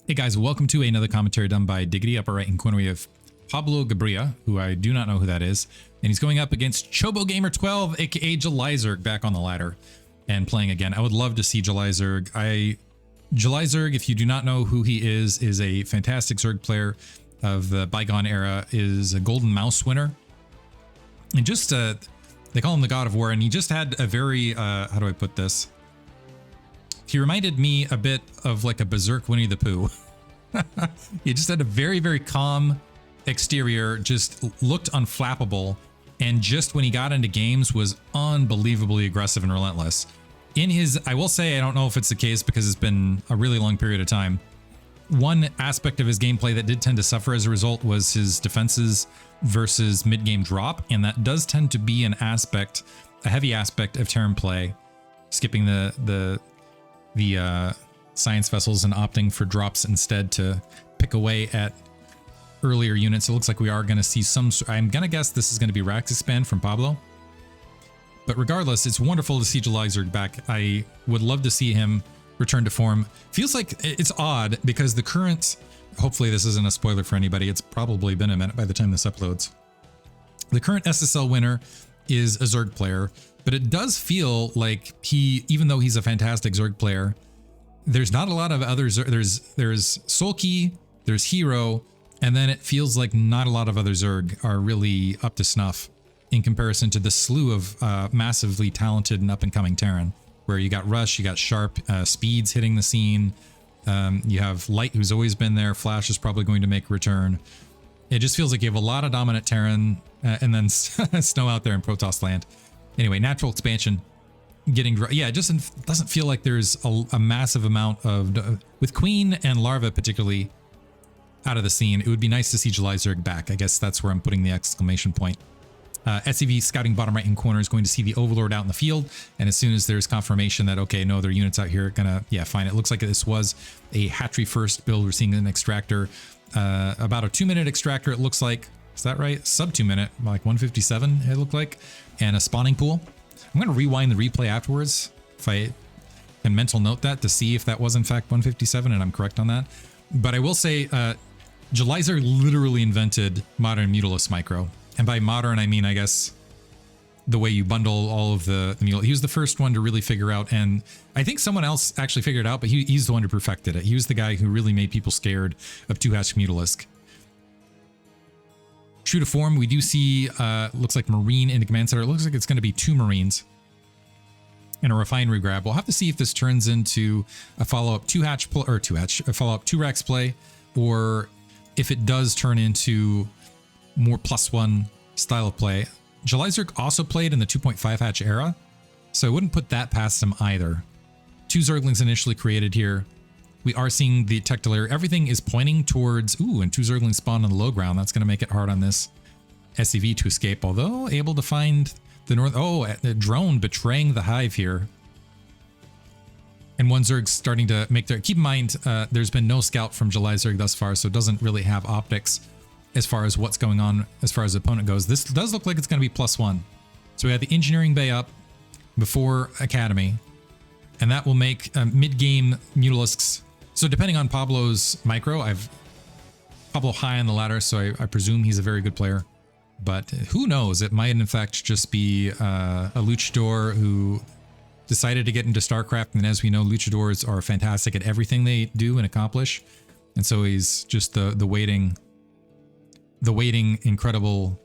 Hey guys, welcome to another commentary done by Diggity. Upper right hand corner we have Pablogabria, who I do not know who that is, and he's going up against ChoboGamer12, aka Julyzerg, back on the ladder and playing again. I would love to see Julyzerg. Julyzerg, if you do not know who he is a fantastic Zerg player of the bygone era, is a Golden Mouse winner, and just they call him the God of War, and he just had a very how do I put this? He reminded me a bit of like a Berserk Winnie the Pooh. He just had a very, very calm exterior, just looked unflappable, and just when he got into games was unbelievably aggressive and relentless. In his, I will say, I don't know if it's the case because it's been a really long period of time. One aspect of his gameplay that did tend to suffer as a result was his defenses versus mid-game drop, and that does tend to be an aspect, a heavy aspect of Terran play, skipping the science vessels and opting for drops instead to pick away at earlier units. It looks like we are going to see some, I'm going to guess this is going to be Rax Expand from Pablo. But regardless, it's wonderful to see Julyzerg back. I would love to see him return to form. Feels like it's odd because the current, hopefully this isn't a spoiler for anybody, it's probably been a minute by the time this uploads. The current SSL winner is a Zerg player, but it does feel like he, even though he's a fantastic Zerg player, there's not a lot of other Zerg. There's Sulky, there's Hero, and then it feels like not a lot of other Zerg are really up to snuff in comparison to the slew of massively talented and up-and-coming Terran, where you got Rush, you got Sharp, Speeds hitting the scene, you have Light, who's always been there, Flash is probably going to make a return. It just feels like you have a lot of dominant Terran, and then Snow out there in Protoss land. Anyway, natural expansion getting, yeah, it just doesn't feel like there's a massive amount of, with Queen and Larva particularly out of the scene. It would be nice to see Julyzerg back. I guess that's where I'm putting the exclamation point. SCV scouting bottom right hand corner is going to see the Overlord out in the field, and as soon as there's confirmation that, okay, no, there are units out here, gonna, yeah, fine. It looks like this was a hatchery first build. We're seeing an extractor, about a 2-minute extractor, it looks like. Is that right? Sub 2 minute, like 157 it looked like, and a spawning pool. I'm going to rewind the replay afterwards if I can mental note that to see if that was in fact 157 and I'm correct on that. But I will say Julyzerg literally invented modern Mutalisk micro. And by modern, I mean, I guess, the way you bundle all of the Mutal. He was the first one to really figure out, and I think someone else actually figured it out, but he's the one who perfected it. He was the guy who really made people scared of 2-hatch Mutalisk. True to form, we do see, looks like Marine in the command center. It looks like it's going to be 2 Marines and a refinery grab. We'll have to see if this turns into a follow-up 2-hatch play, or 2-hatch, a follow-up 2-Rax play, or if it does turn into more +1 style of play. Julyzerg also played in the 2.5-hatch era, so I wouldn't put that past him either. 2 Zerglings initially created here. We are seeing the tactical area. Everything is pointing towards, ooh, and 2 Zerglings spawned on the low ground. That's going to make it hard on this SCV to escape, although able to find the north. Oh, the drone betraying the hive here. And 1 Zerg starting to make their, keep in mind, there's been no scout from Julyzerg thus far, so it doesn't really have optics as far as what's going on as far as the opponent goes. This does look like it's going to be +1. So we have the engineering bay up before Academy, and that will make mid-game Mutalisks. So depending on Pablo's micro, I've Pablo high on the ladder, so I presume he's a very good player. But who knows? It might in fact just be a luchador who decided to get into StarCraft, and as we know, luchadors are fantastic at everything they do and accomplish. And so he's just the waiting incredible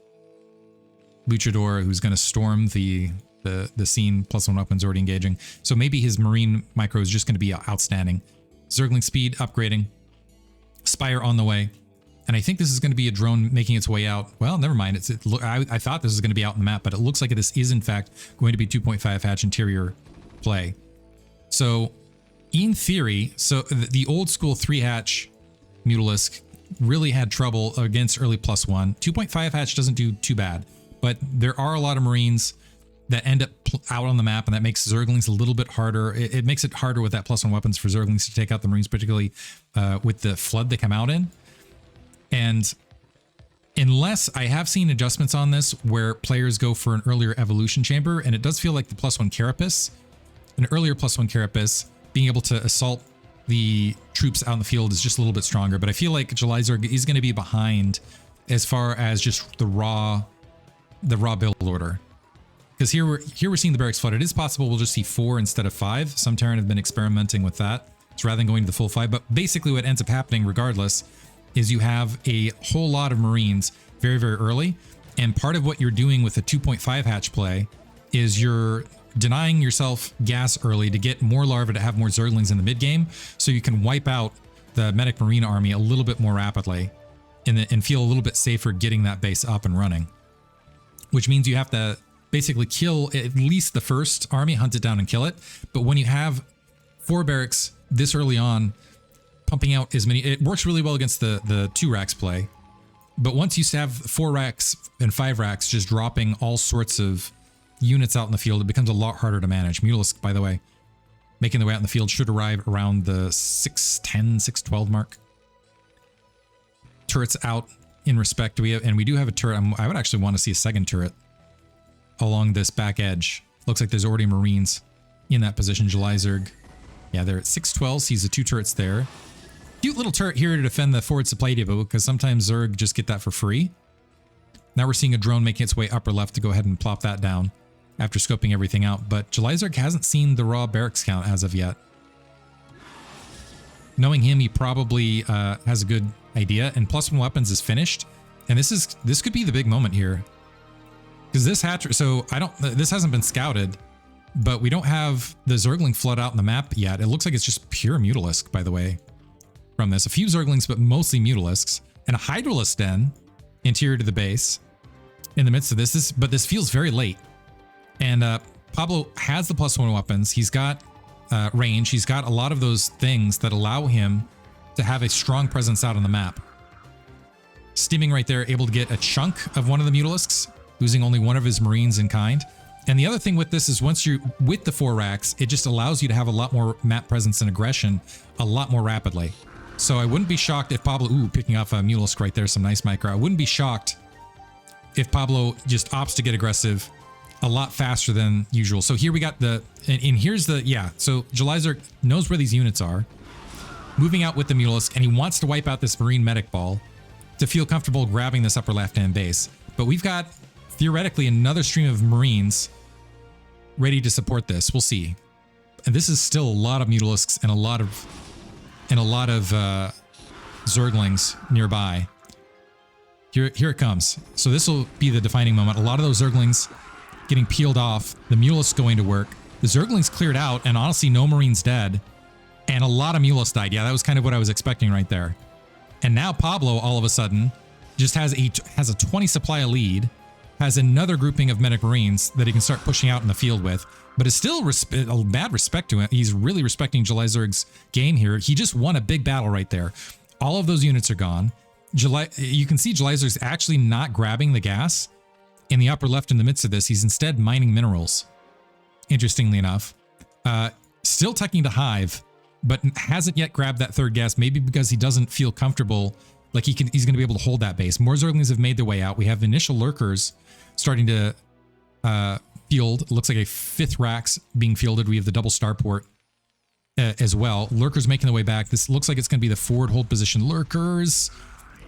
luchador who's going to storm the scene. +1 weapons already engaging. So maybe his Marine micro is just going to be outstanding. Zergling speed upgrading, Spire on the way, and I think this is going to be a drone making its way out. Well, never mind. I thought this was going to be out in the map, but it looks like this is in fact going to be 2.5-hatch interior play. So in theory, so the old school 3-hatch Mutalisk really had trouble against early +1. 2.5-hatch doesn't do too bad, but there are a lot of Marines that end up out on the map, and that makes Zerglings a little bit harder. It makes it harder with that +1 weapons for Zerglings to take out the Marines, particularly with the flood they come out in. And unless I have seen adjustments on this where players go for an earlier evolution chamber, and it does feel like the +1 Carapace, an earlier +1 Carapace, being able to assault the troops out in the field is just a little bit stronger. But I feel like Julyzerg is going to be behind as far as just the raw build order. Because here we're seeing the barracks flood. It is possible we'll just see 4 instead of 5. Some Terran have been experimenting with that. So rather than going to the full 5. But basically what ends up happening regardless is you have a whole lot of Marines very, very early. And part of what you're doing with the 2.5 hatch play is you're denying yourself gas early to get more larvae to have more Zerglings in the mid-game, so you can wipe out the Medic Marine army a little bit more rapidly and feel a little bit safer getting that base up and running. Which means you have to basically kill at least the first army, hunt it down and kill it. But when you have 4 barracks this early on, pumping out as many, it works really well against the 2 racks play. But once you have 4 racks and 5 racks just dropping all sorts of units out in the field, it becomes a lot harder to manage. Ultralisk, by the way, making their way out in the field, should arrive around the 610, 612 mark. Turrets out in respect. We do have a turret. I would actually want to see a second turret along this back edge. Looks like there's already Marines in that position. Julyzerg, yeah, they're at 612. Sees the 2 turrets there. Cute little turret here to defend the forward supply depot, because sometimes Zerg just get that for free. Now we're seeing a drone making its way upper left to go ahead and plop that down after scoping everything out. But Julyzerg hasn't seen the raw barracks count as of yet. Knowing him, he probably has a good idea. And +1 weapons is finished. And this could be the big moment here. Because this hatchery, so this hasn't been scouted, but we don't have the Zergling flood out in the map yet. It looks like it's just pure Mutalisk, by the way, from this. A few Zerglings, but mostly Mutalisks. And a Hydralisk den interior to the base in the midst of this. But this feels very late. And Pablo has the +1 weapons. He's got range. He's got a lot of those things that allow him to have a strong presence out on the map. Stimming right there, able to get a chunk of one of the Mutalisks, losing only one of his Marines in kind. And the other thing with this is once you're with the 4 racks, it just allows you to have a lot more map presence and aggression a lot more rapidly. So I wouldn't be shocked if Pablo, picking off a Mutalisk right there, some nice micro. I wouldn't be shocked if Pablo just opts to get aggressive a lot faster than usual. So here we got and here's the, so Julyzerg knows where these units are, moving out with the Mutalisk, and he wants to wipe out this Marine medic ball to feel comfortable grabbing this upper left-hand base. But we've got, theoretically, another stream of Marines ready to support this. We'll see. And this is still a lot of Mutalisks and a lot of Zerglings nearby. Here it comes. So this will be the defining moment. A lot of those Zerglings getting peeled off, the Mutalisk going to work. The Zerglings cleared out, and honestly, no Marines dead. And a lot of Mutalisks died. Yeah, that was kind of what I was expecting right there. And now Pablo, all of a sudden, just has a 20 supply lead, has another grouping of Medic Marines that he can start pushing out in the field with, but is still a bad respect to it. He's really respecting Julyzerg's game here. He just won a big battle right there. All of those units are gone. You can see Julyzerg's actually not grabbing the gas in the upper left in the midst of this. He's instead mining minerals, interestingly enough. Still teching to Hive, but hasn't yet grabbed that 3rd gas, maybe because he doesn't feel comfortable, like he's going to be able to hold that base. More Zerglings have made their way out. We have initial Lurkers starting to field. It looks like a 5th racks being fielded. We have the double starport as well. Lurkers making their way back. This looks like it's going to be the forward hold position Lurkers,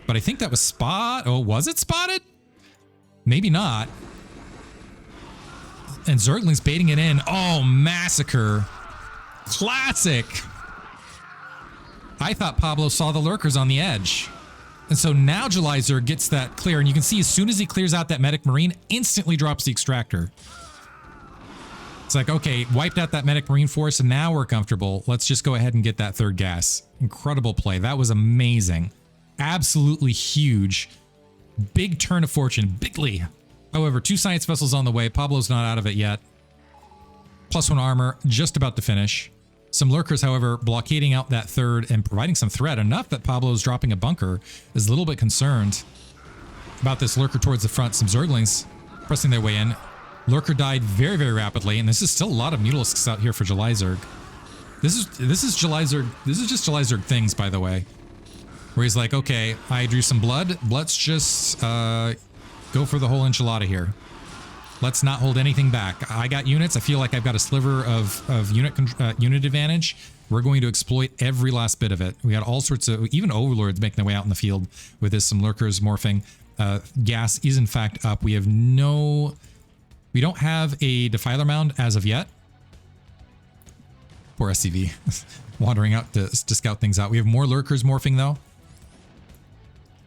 but I think that was was it spotted? Maybe not. And Zergling's baiting it in. Oh, massacre. Classic. I thought Pablo saw the Lurkers on the edge. And so now Julyzerg gets that clear, and you can see as soon as he clears out that Medic Marine, instantly drops the extractor. It's like, okay, wiped out that Medic Marine force, and now we're comfortable. Let's just go ahead and get that 3rd gas. Incredible play. That was amazing. Absolutely huge. Big turn of fortune. Bigly. However, 2 science vessels on the way. Pablo's not out of it yet. +1 armor, just about to finish. Some Lurkers, however, blockading out that 3rd and providing some threat. Enough that Pablo's dropping a bunker. Is a little bit concerned about this Lurker towards the front. Some Zerglings pressing their way in. Lurker died very, very rapidly, and this is still a lot of Mutalisks out here for Julyzerg. This is Julyzerg. This is just Julyzerg things, by the way. Where he's like, okay, I drew some blood. Let's just go for the whole enchilada here. Let's not hold anything back. I got units. I feel like I've got a sliver of unit advantage. We're going to exploit every last bit of it. We got all sorts of, even overlords making their way out in the field with this, some lurkers morphing. Gas is in fact up. We don't have a defiler mound as of yet. Poor SCV wandering out to scout things out. We have more lurkers morphing though.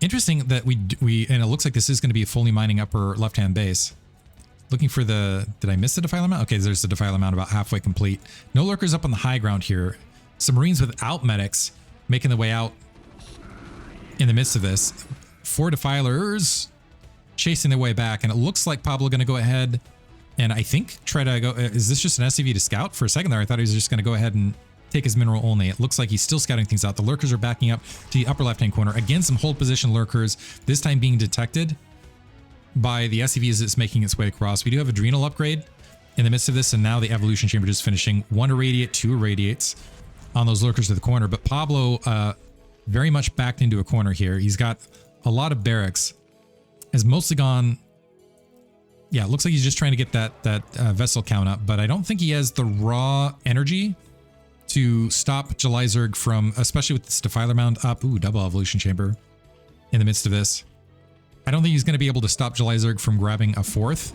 Interesting that we and it looks like this is going to be a fully mining upper left-hand base. Looking for the, did I miss the defiler mount? Okay, there's the defiler mount about halfway complete. No lurkers up on the high ground here. Some Marines without medics making the way out in the midst of this. 4 defilers chasing their way back, and it looks like Pablo going to go ahead and I think try to go, is this just an SCV to scout? For a second there, I thought he was just going to go ahead and take his mineral only. It looks like he's still scouting things out. The lurkers are backing up to the upper left-hand corner. Again, some hold position lurkers, this time being detected by the SCV as it's making its way across. We do have adrenal upgrade in the midst of this, and now the evolution chamber just finishing. 1 irradiate, 2 irradiates on those lurkers to the corner, but Pablo very much backed into a corner here. He's got a lot of barracks, has mostly gone. Yeah, it looks like he's just trying to get that vessel count up, but I don't think he has the raw energy to stop Julyzerg from, especially with this defiler mound up. Ooh, double evolution chamber in the midst of this. I don't think he's going to be able to stop Julyzerg from grabbing a 4th.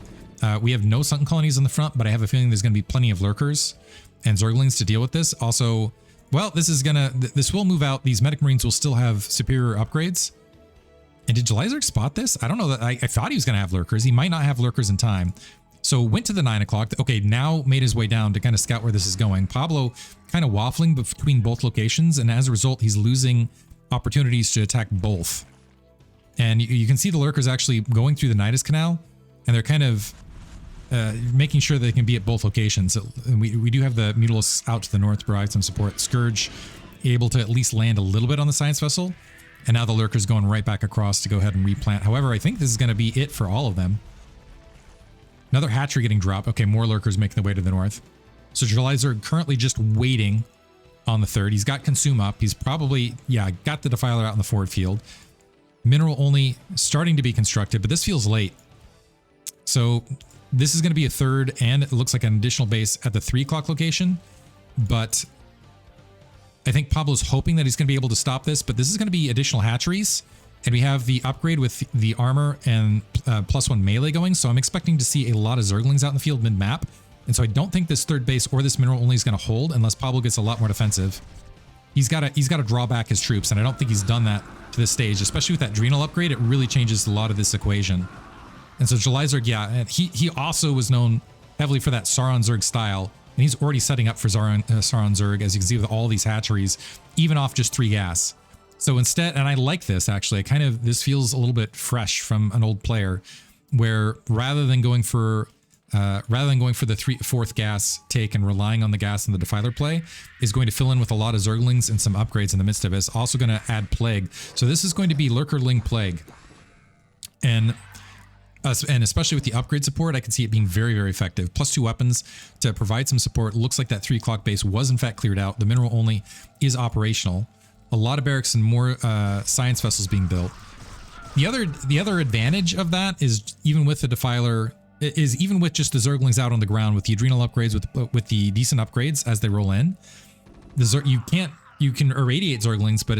We have no sunken colonies on the front, but I have a feeling there's going to be plenty of lurkers and Zerglings to deal with this. Also, well, this will move out. These medic marines will still have superior upgrades. And did Julyzerg spot this? I don't know. That I thought he was going to have lurkers. He might not have lurkers in time. So went to the 9 o'clock. Okay, now made his way down to kind of scout where this is going. Pablo kind of waffling between both locations, and as a result, he's losing opportunities to attack both. And you can see the lurkers actually going through the Nidus Canal, and they're kind of making sure they can be at both locations. We do have the Mutilisks out to the north to provide some support. Scourge able to at least land a little bit on the science vessel. And now the lurker's going right back across to go ahead and replant. However, I think this is going to be it for all of them. Another hatchery getting dropped. Okay, more lurkers making their way to the north. So Julyzerg currently just waiting on the 3rd. He's got Consume up. He's probably, yeah, got the Defiler out in the forward field. Mineral only starting to be constructed, but this feels late. So this is going to be a 3rd, and it looks like an additional base at the 3 o'clock location. But I think Pablo's hoping that he's going to be able to stop this, but this is going to be additional hatcheries. And we have the upgrade with the armor and +1 melee going. So I'm expecting to see a lot of Zerglings out in the field mid-map. And so I don't think this 3rd base or this mineral only is going to hold unless Pablo gets a lot more defensive. He's got to draw back his troops, and I don't think he's done that to this stage, especially with that adrenal upgrade. It really changes a lot of this equation. And so Julyzerg, yeah, and he also was known heavily for that Sauron Zerg style, and he's already setting up for Sauron Zerg, as you can see with all these hatcheries, even off just 3 gas. So instead, and I like this actually, this feels a little bit fresh from an old player, where rather than going for the 4th gas take and relying on the gas and the defiler play, is going to fill in with a lot of Zerglings and some upgrades in the midst of it. Also going to add Plague. So this is going to be Lurkerling Plague. And especially with the upgrade support, I can see it being very, very effective. +2 weapons to provide some support. Looks like that 3 o'clock base was in fact cleared out. The mineral only is operational. A lot of barracks and more science vessels being built. The other advantage of that is even with the defiler, even with just the Zerglings out on the ground with the adrenal upgrades, with the decent upgrades as they roll in, you can irradiate Zerglings, but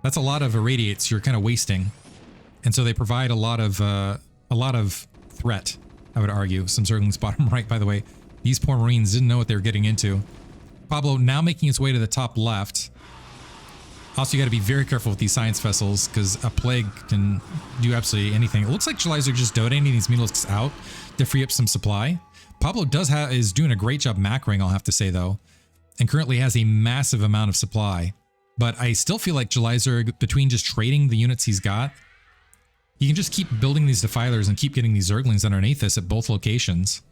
that's a lot of irradiates you're kind of wasting, and so they provide a lot of threat. I would argue. Some Zerglings bottom right, by the way. These poor Marines didn't know what they were getting into. Pablo now making his way to the top left. Also, you got to be very careful with these science vessels because a plague can do absolutely anything. It looks like Julyzerg just donating these Mutilisks out to free up some supply. Pablo is doing a great job macroing, I'll have to say though, and currently has a massive amount of supply. But I still feel like Julyzerg, between just trading the units he's got, he can just keep building these defilers and keep getting these Zerglings underneath this at both locations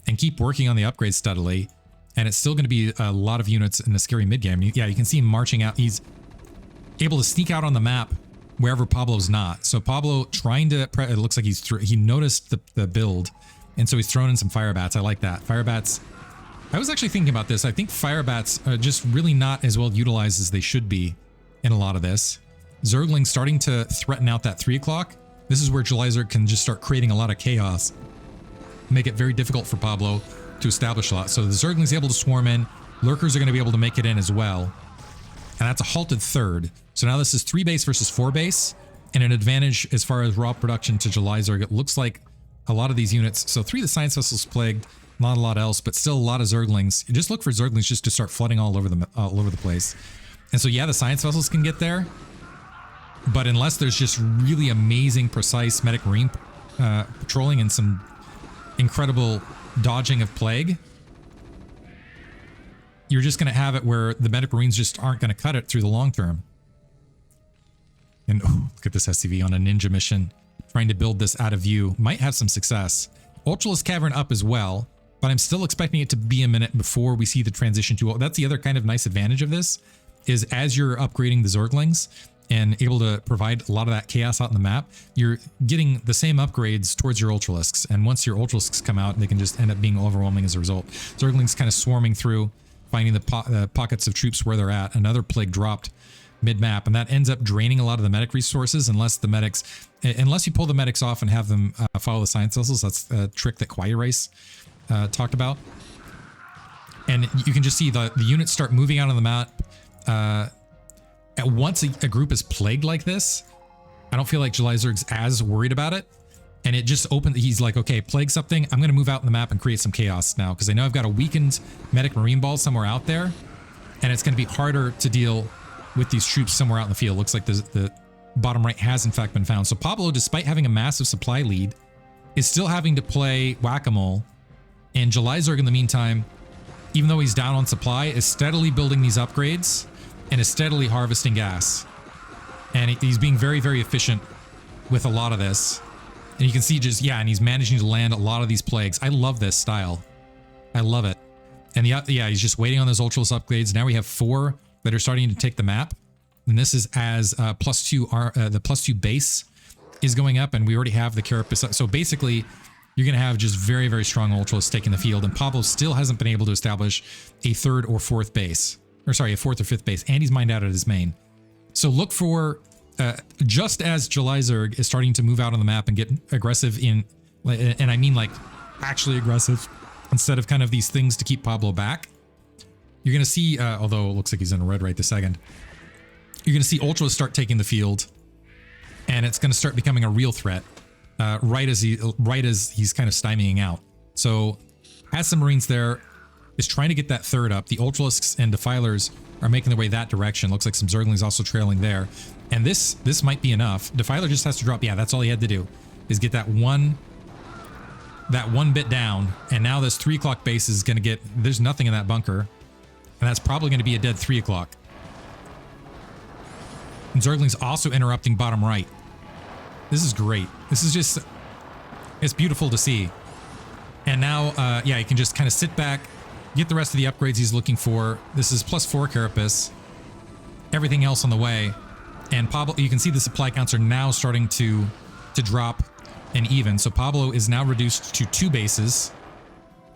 and keep working on the upgrades steadily. And it's still going to be a lot of units in the scary mid-game. Yeah, you can see him marching out. He's able to sneak out on the map wherever Pablo's not. So Pablo trying to, it looks like he noticed the build, and so he's thrown in some fire bats. I like that. Fire bats, I was actually thinking about this. I think fire bats are just really not as well utilized as they should be in a lot of this. Zerglings starting to threaten out that 3 o'clock. This is where Julyzerg can just start creating a lot of chaos, make it very difficult for Pablo to establish a lot. So the Zergling's able to swarm in, Lurkers are going to be able to make it in as well. And that's a halted third. So now this is 3 base versus 4 base, and an advantage as far as raw production to Julyzerg. It looks like a lot of these units. So 3 of the Science Vessels plagued, not a lot else, but still a lot of Zerglings. You just look for Zerglings just to start flooding all over the place. And so yeah, the Science Vessels can get there, but unless there's just really amazing, precise medic marine patrolling and some incredible dodging of plague, you're just going to have it where the medic marines just aren't going to cut it through the long term. And oh, look at this SCV on a ninja mission, trying to build this out of view. Might have some success. Ultralisk Cavern up as well, but I'm still expecting it to be a minute before we see the transition to... That's the other kind of nice advantage of this, is as you're upgrading the Zerglings and able to provide a lot of that chaos out in the map, you're getting the same upgrades towards your Ultralisks. And once your Ultralisks come out, they can just end up being overwhelming as a result. Zerglings kind of swarming through, finding the pockets of troops where they're at. Another plague dropped mid-map, and that ends up draining a lot of the medic resources unless you pull the medics off and have them follow the Science Vessels. That's a trick that Julyzerg talked about. And you can just see the units start moving out on the map. Once a group is plagued like this, I don't feel like Julyzerg's as worried about it. And it just opened, he's like, okay, plague something, I'm going to move out in the map and create some chaos now, because I know I've got a weakened medic marine ball somewhere out there, and it's going to be harder to deal with these troops somewhere out in the field. Looks like the bottom right has in fact been found. So Pablo, despite having a massive supply lead, is still having to play whack-a-mole. And Julyzerg, in the meantime, even though he's down on supply, is steadily building these upgrades and is steadily harvesting gas. And he's being very, very efficient with a lot of this. And you can see just, yeah, and he's managing to land a lot of these plagues. I love this style. I love it. And yeah, he's just waiting on those Ultralisk upgrades. Now we have 4 that are starting to take the map. And this is as the +2 base is going up, and we already have the Carapace. So basically, you're going to have just very, very strong Ultralisk taking the field. And Pablo still hasn't been able to establish a 3rd or 4th base. Or sorry, a 4th or 5th base. And he's mined out at his main. So look for... just as Julyzerg is starting to move out on the map and get aggressive in, and I mean like actually aggressive, instead of kind of these things to keep Pablo back, you're going to see, although it looks like he's in red right this second, you're going to see Ultras start taking the field, and it's going to start becoming a real threat right as he's kind of stymieing out. So has some Marines there, is trying to get that 3rd up. The Ultralisks and Defilers are making their way that direction. Looks like some Zerglings also trailing there. And this might be enough. Defiler just has to drop. Yeah, that's all he had to do, is get that one bit down. And now this 3 o'clock base is going to get... There's nothing in that bunker. And that's probably going to be a dead 3 o'clock. And Zergling's also interrupting bottom right. This is great. This is just... It's beautiful to see. And now, yeah, he can just kind of sit back, get the rest of the upgrades he's looking for. This is +4 Carapace. Everything else on the way. And Pablo, you can see the supply counts are now starting to drop and even. So Pablo is now reduced to 2 bases.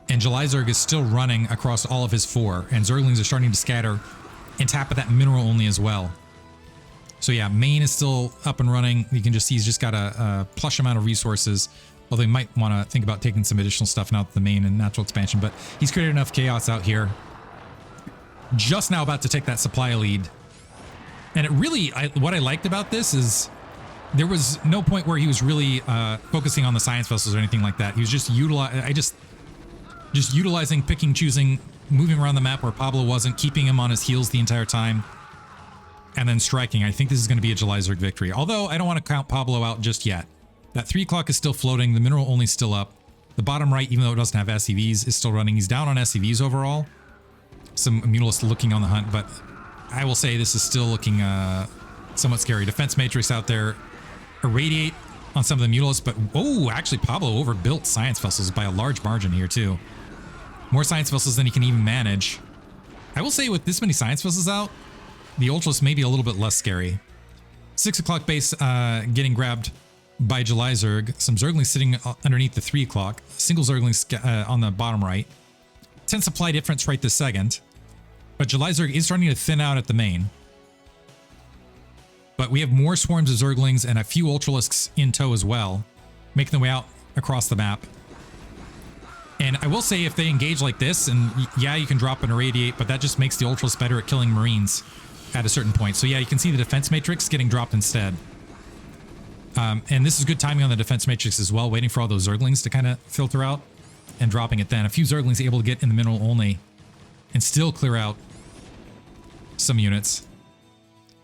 And Julyzerg is still running across all of his 4. And Zerglings are starting to scatter and tap at that mineral only as well. So yeah, main is still up and running. You can just see he's just got a plush amount of resources. Although he might want to think about taking some additional stuff out the main and natural expansion. But he's created enough chaos out here. Just now about to take that supply lead. And it really, what I liked about this is there was no point where he was really focusing on the Science Vessels or anything like that. He was just utilizing, picking, choosing, moving around the map where Pablo wasn't, keeping him on his heels the entire time, and then striking. I think this is going to be a Julyzerg victory. Although I don't want to count Pablo out just yet. That 3 o'clock is still floating. The mineral only still up. The bottom right, even though it doesn't have SCVs, is still running. He's down on SCVs overall. Some Mutalisks looking on the hunt, but I will say this is still looking somewhat scary. Defense Matrix out there. Irradiate on some of the Mutalisks, but oh, actually Pablo overbuilt Science Vessels by a large margin here too. More Science Vessels than he can even manage. I will say with this many Science Vessels out, the Ultras may be a little bit less scary. 6 o'clock base getting grabbed by Julyzerg. Some Zerglings sitting underneath the 3 o'clock. Single Zerglings on the bottom right. 10 supply difference right this second. But Julyzerg is starting to thin out at the main. But we have more swarms of Zerglings and a few Ultralisks in tow as well, making their way out across the map. And mean, I will say if they engage like this, and yeah, you can drop an irradiate, but that just makes the Ultras better at killing Marines at a certain point. So yeah, you can see the defense matrix getting dropped instead. And this is good timing on the defense matrix as well, waiting for all those Zerglings to kind of filter out and dropping it then. A few Zerglings able to get in the mineral only and still clear out some units.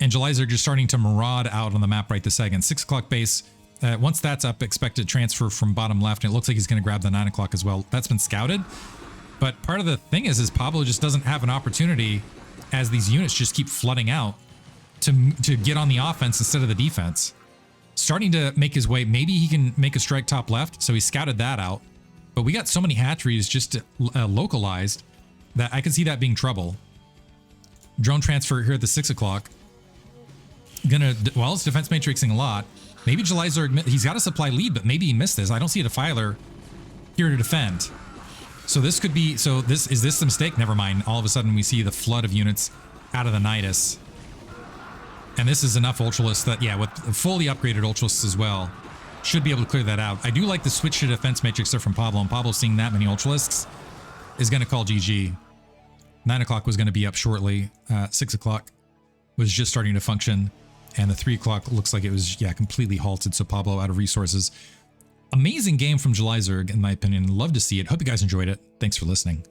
And Julyzerg just starting to maraud out on the map right this second. 6 o'clock base. Once that's up, expected transfer from bottom left, and it looks like he's going to grab the 9 o'clock as well. That's been scouted. But part of the thing is Pablo just doesn't have an opportunity as these units just keep flooding out to get on the offense instead of the defense. Starting to make his way. Maybe he can make a strike top left, so he scouted that out. But we got so many hatcheries just localized that I could see that being trouble. Drone transfer here at the 6 o'clock. Well, it's defense matrixing a lot. Maybe Julyzerg, he's got a supply lead, but maybe he missed this. I don't see a defiler here to defend. So this could be, is this the mistake? Never mind. All of a sudden we see the flood of units out of the Nidus. And this is enough Ultralisk that, yeah, with fully upgraded Ultralisks as well, should be able to clear that out. I do like the switch to defense matrix there from Pablo, and Pablo seeing that many Ultralisks is going to call GG. 9 o'clock was going to be up shortly. 6 o'clock was just starting to function. And the 3 o'clock looks like it was, yeah, completely halted. So Pablo out of resources. Amazing game from Julyzerg, in my opinion. Love to see it. Hope you guys enjoyed it. Thanks for listening.